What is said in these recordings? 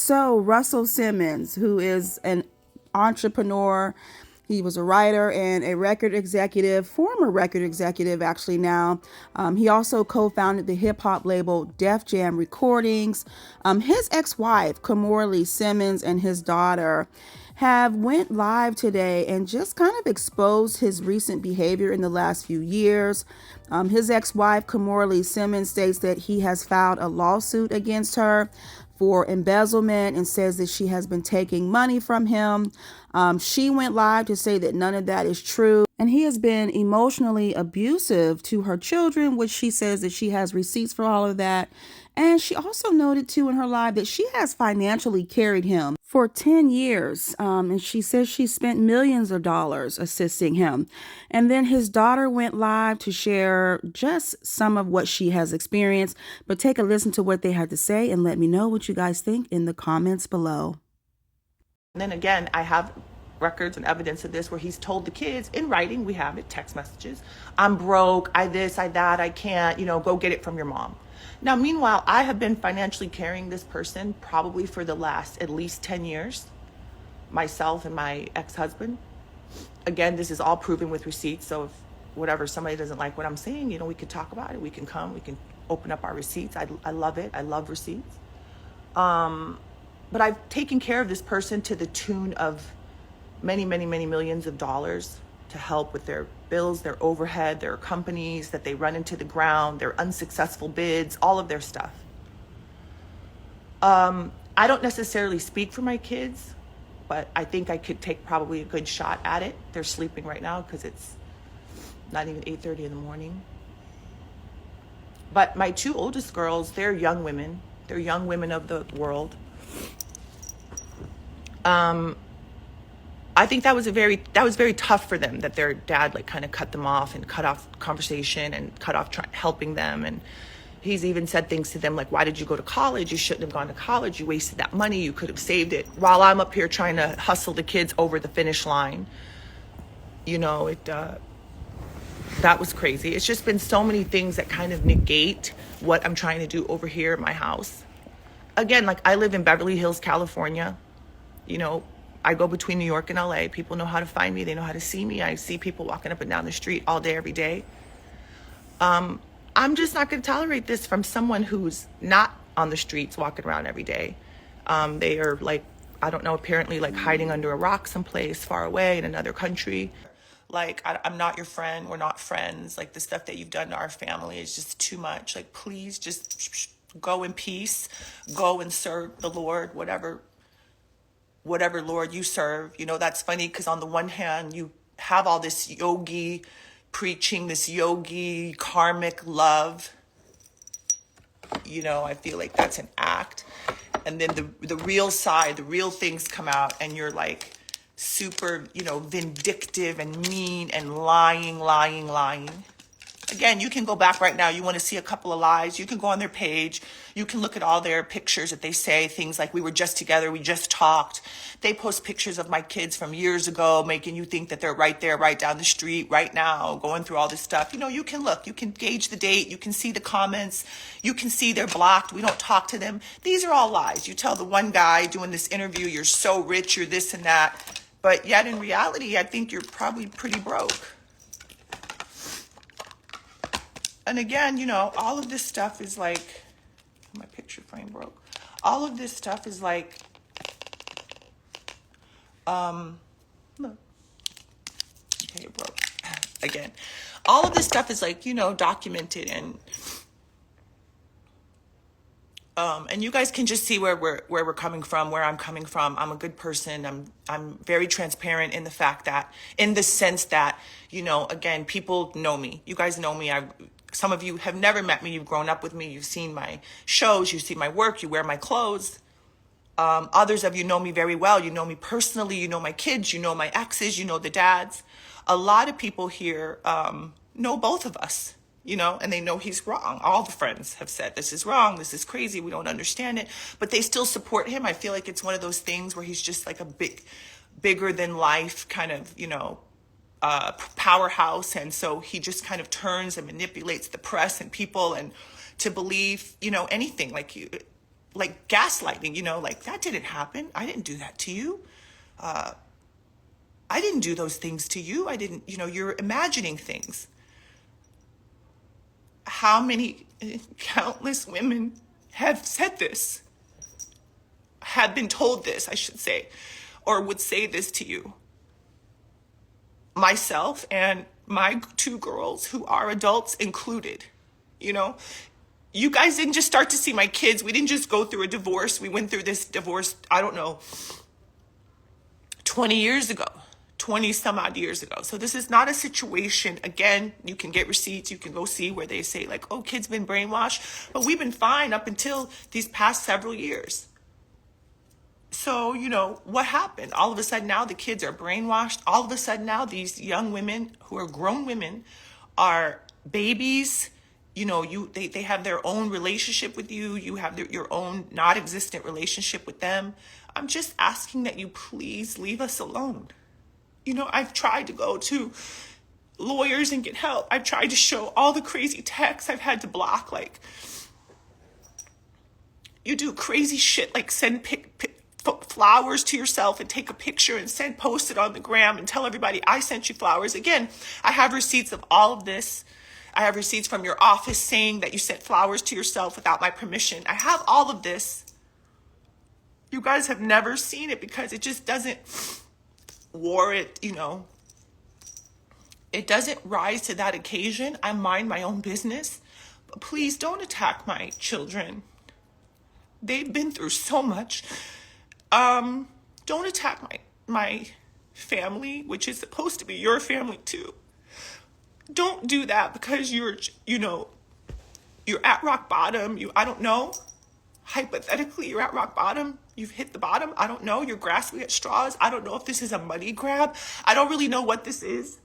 So Russell Simmons, who is an entrepreneur, he was a writer and a record executive, former record executive actually now. He also co-founded the hip hop label Def Jam Recordings. His ex-wife, Simmons, and his daughter have went live today and just kind of exposed his recent behavior in the last few years. His ex-wife, Simmons, states that he has filed a lawsuit against her for embezzlement and says that she has been taking money from him. She went live to say that none of that is true. And he has been emotionally abusive to her children, which she says that she has receipts for all of that. And she also noted too in her live that she has financially carried him for 10 years. And she says she spent millions of dollars assisting him. And then his daughter went live to share just some of what she has experienced. But take a listen to what they had to say and let me know what you guys think in the comments below. And then again, I have records and evidence of this where he's told the kids in writing, we have it, text messages, I'm broke, I this, I that, I can't, go get it from your mom. Now, meanwhile, I have been financially carrying this person probably for the last at least 10 years, myself and my ex-husband. Again, this is all proven with receipts. So if somebody doesn't like what I'm saying, we could talk about it. We can come, we can open up our receipts. I love it. I love receipts. But I've taken care of this person to the tune of many, many, many millions of dollars to help with their bills, their overhead, their companies that they run into the ground, their unsuccessful bids, all of their stuff. I don't necessarily speak for my kids, but I think I could take probably a good shot at it. They're sleeping right now because it's not even 8:30 in the morning. But my two oldest girls, they're young women. They're young women of the world. I think that was very tough for them that their dad kind of cut them off and cut off conversation and cut off helping them. And he's even said things to them like, why did you go to college? You shouldn't have gone to college. You wasted that money. You could have saved it. While I'm up here trying to hustle the kids over the finish line, that was crazy. It's just been so many things that kind of negate what I'm trying to do over here at my house. Again, I live in Beverly Hills, California. I go between New York and LA. People know how to find me. They know how to see me. I see people walking up and down the street all day, every day. I'm just not going to tolerate this from someone who's not on the streets walking around every day. They are I don't know, apparently hiding under a rock someplace far away in another country. I'm not your friend. We're not friends. The stuff that you've done to our family is just too much. Please just go in peace. Go and serve the Lord, whatever Lord you serve. That's funny because on the one hand, you have all this yogi preaching, this yogi karmic love. I feel like that's an act. And then the real side, the real things come out and you're super, vindictive and mean and lying. Again, you can go back right now. You want to see a couple of lies. You can go on their page. You can look at all their pictures that they say things like, we were just together. We just talked. They post pictures of my kids from years ago, making you think that they're right there, right down the street, right now, going through all this stuff. You can look. You can gauge the date. You can see the comments. You can see they're blocked. We don't talk to them. These are all lies. You tell the one guy doing this interview, you're so rich, you're this and that. But yet in reality, I think you're probably pretty broke. And again, all of this stuff is my picture frame broke. All of this stuff is look. Okay, it broke. Again, all of this stuff is documented and you guys can just see where we're coming from, where I'm coming from. I'm a good person. I'm very transparent in the sense that, again, people know me. You guys know me. Some of you have never met me. You've grown up with me. You've seen my shows. You see my work. You wear my clothes. Others of you know me very well. You know me personally. You know my kids. You know my exes. You know the dads. A lot of people here know both of us, and they know he's wrong. All the friends have said, this is wrong. This is crazy. We don't understand it. But they still support him. I feel like it's one of those things where he's just a bigger than life kind of, powerhouse. And so he just kind of turns and manipulates the press and people and to believe, anything like gaslighting, like that didn't happen. I didn't do that to you. I didn't do those things to you. I didn't, you're imagining things. How many countless women have said this, have been told this, I should say, or would say this to you? Myself and my 2 girls who are adults included, You guys didn't just start to see my kids. We didn't just go through a divorce. We went through this divorce, I don't know, 20 years ago. 20 some odd years ago. So this is not a situation, again, you can get receipts, you can go see where they say like, oh, kids been brainwashed, but we've been fine up until these past several years. So, what happened? All of a sudden now the kids are brainwashed. All of a sudden now these young women who are grown women are babies. They have their own relationship with you. You have your own not existent relationship with them. I'm just asking that you please leave us alone. I've tried to go to lawyers and get help. I've tried to show all the crazy texts I've had to block. Like, you do crazy shit like send flowers to yourself and take a picture and post it on the gram and tell everybody I sent you flowers. Again, I have receipts of all of this. I have receipts from your office saying that you sent flowers to yourself without my permission. I have all of this. You guys have never seen it because it just doesn't warrant, it doesn't rise to that occasion. I mind my own business. But please don't attack my children. They've been through so much. Don't attack my family, which is supposed to be your family too. Don't do that because you're at rock bottom. I don't know. Hypothetically, you're at rock bottom. You've hit the bottom. I don't know. You're grasping at straws. I don't know if this is a money grab. I don't really know what this is.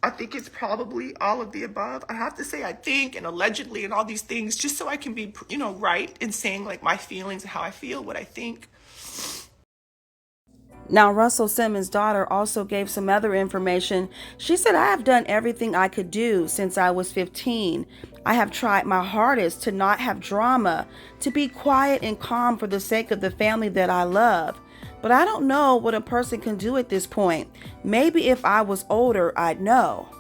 I think it's probably all of the above. I have to say I think and allegedly and all these things just so I can be, right in saying like my feelings and how I feel, what I think. Now, Russell Simmons' daughter also gave some other information. She said, I have done everything I could do since I was 15. I have tried my hardest to not have drama, to be quiet and calm for the sake of the family that I love. But I don't know what a person can do at this point. Maybe if I was older, I'd know.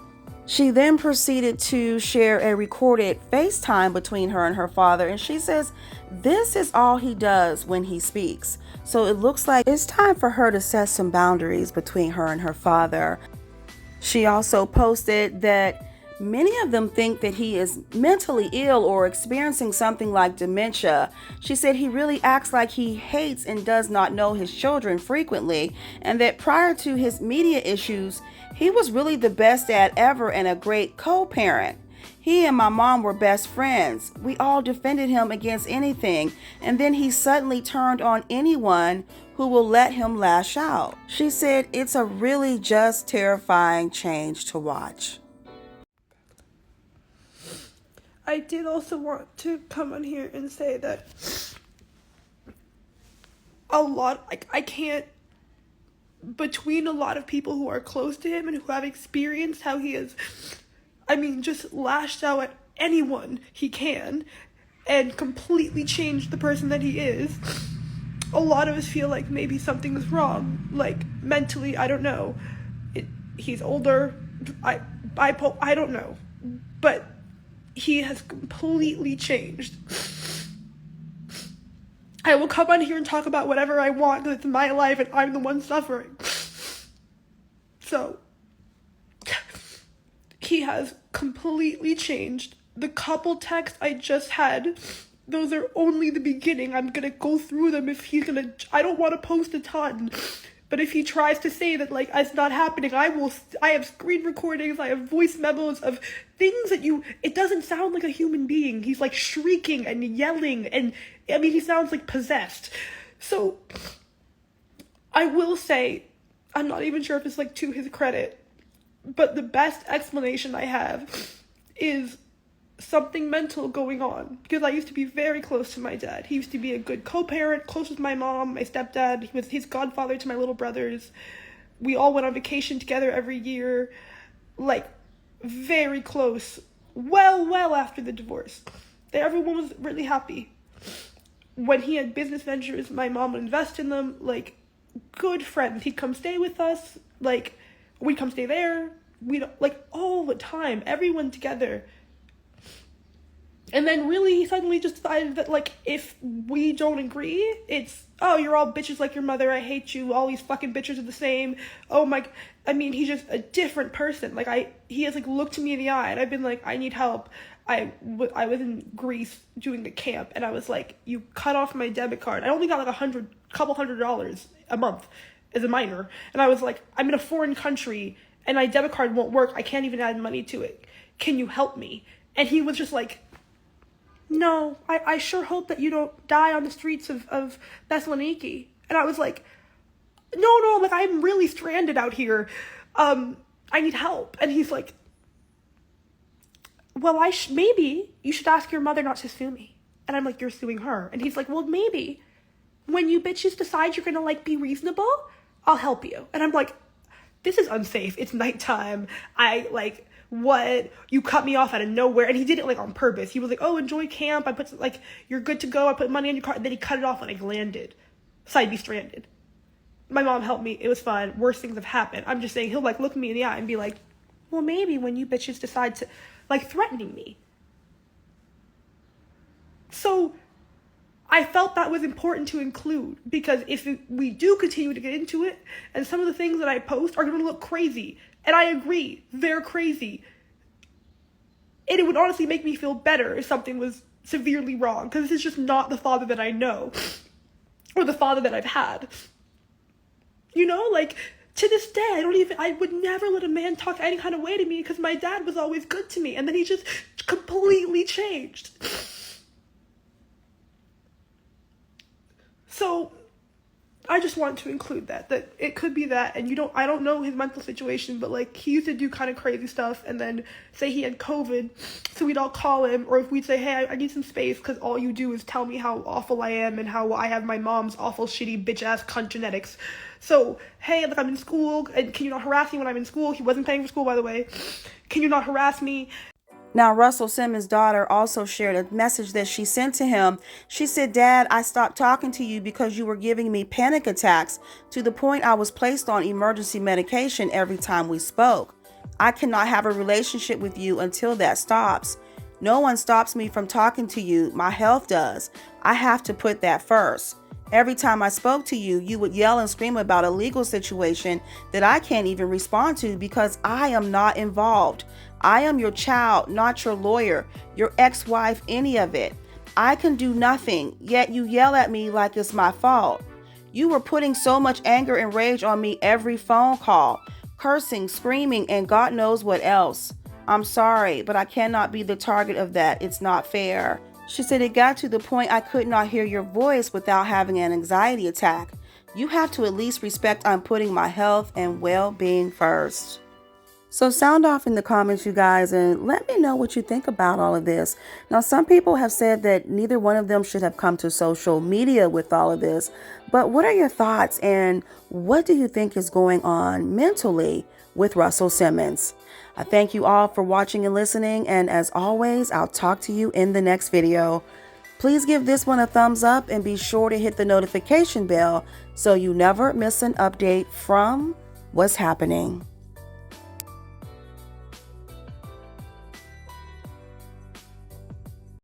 She then proceeded to share a recorded FaceTime between her and her father, and she says this is all he does when he speaks. So it looks like it's time for her to set some boundaries between her and her father. She also posted that many of them think that he is mentally ill or experiencing something like dementia. She said he really acts like he hates and does not know his children frequently, and that prior to his media issues, he was really the best dad ever and a great co-parent. He and my mom were best friends. We all defended him against anything, and then he suddenly turned on anyone who will let him lash out. She said it's a really just terrifying change to watch. I did also want to come on here and say that I can't, between a lot of people who are close to him and who have experienced how he is, just lashed out at anyone he can and completely changed the person that he is. A lot of us feel like maybe something's wrong, like mentally, I don't know. He's older, I don't know, but he has completely changed. I will come on here and talk about whatever I want because it's my life and I'm the one suffering. So, he has completely changed. The couple texts I just had, those are only the beginning. I'm gonna go through them if I don't want to post a ton. But if he tries to say that, like, it's not happening, I have screen recordings, I have voice memos of things that it doesn't sound like a human being. He's, like, shrieking and yelling, and, he sounds, like, possessed. So, I will say, I'm not even sure if it's, like, to his credit, but the best explanation I have is something mental going on, because I used to be very close to my dad. He used to be a good co-parent, close with my mom, my stepdad. He was his godfather to my little brothers. We all went on vacation together every year, like, very close, well after the divorce. Everyone was really happy. when he had business ventures, my mom would invest in them. Like, good friends. He'd come stay with us. Like, we'd come stay there. We'd, like, all the time. Everyone together. And then really he suddenly just decided that, like, if we don't agree, it's, oh, you're all bitches like your mother, I hate you, all these fucking bitches are the same. Oh my, I mean, he's just a different person. Like, he has, like, looked to me in the eye, and I've been like, I need help. I was in Greece doing the camp, and I was like, you cut off my debit card. I only got like couple $100 a month as a minor. And I was like, I'm in a foreign country, and my debit card won't work. I can't even add money to it. Can you help me? And he was just like, no, I sure hope that you don't die on the streets of Thessaloniki. And I was like, no, like, I'm really stranded out here. I need help. And he's like, well, maybe you should ask your mother not to sue me. And I'm like, you're suing her. And he's like, well, maybe when you bitches decide you're gonna, like, be reasonable, I'll help you. And I'm like, this is unsafe. It's nighttime. What? You cut me off out of nowhere. And he did it, like, on purpose. He was like, oh, enjoy camp. I put, like, you're good to go. I put money in your car. And then he cut it off when I landed. So I'd be stranded. My mom helped me. It was fine. Worse things have happened. I'm just saying, he'll, like, look me in the eye and be like, well, maybe when you bitches decide to, like, threatening me. So I felt that was important to include, because if we do continue to get into it, and some of the things that I post are going to look crazy, and I agree, they're crazy, and it would honestly make me feel better if something was severely wrong, because this is just not the father that I know, or the father that I've had. You know, like, to this day, I would never let a man talk any kind of way to me, because my dad was always good to me, and then he just completely changed. So I just want to include that it could be that, and I don't know his mental situation, but, like, he used to do kind of crazy stuff, and then say he had COVID, so we'd all call him, or if we'd say, hey, I need some space, because all you do is tell me how awful I am, and how I have my mom's awful, shitty, bitch-ass cunt genetics. So, hey, like, I'm in school, and can you not harass me when I'm in school? He wasn't paying for school, by the way. Can you not harass me? Now, Russell Simmons' daughter also shared a message that she sent to him. She said, Dad, I stopped talking to you because you were giving me panic attacks to the point I was placed on emergency medication every time we spoke. I cannot have a relationship with you until that stops. No one stops me from talking to you. My health does. I have to put that first. Every time I spoke to you, you would yell and scream about a legal situation that I can't even respond to because I am not involved. I am your child, not your lawyer, your ex-wife, any of it. I can do nothing, yet you yell at me like it's my fault. You were putting so much anger and rage on me every phone call, cursing, screaming, and God knows what else. I'm sorry, but I cannot be the target of that. It's not fair. She said it got to the point I could not hear your voice without having an anxiety attack. You have to at least respect I'm putting my health and well-being first. So sound off in the comments, you guys, and let me know what you think about all of this. Now, some people have said that neither one of them should have come to social media with all of this, but what are your thoughts, and what do you think is going on mentally with Russell Simmons? I thank you all for watching and listening, and as always, I'll talk to you in the next video. Please give this one a thumbs up and be sure to hit the notification bell so you never miss an update from What's Happening.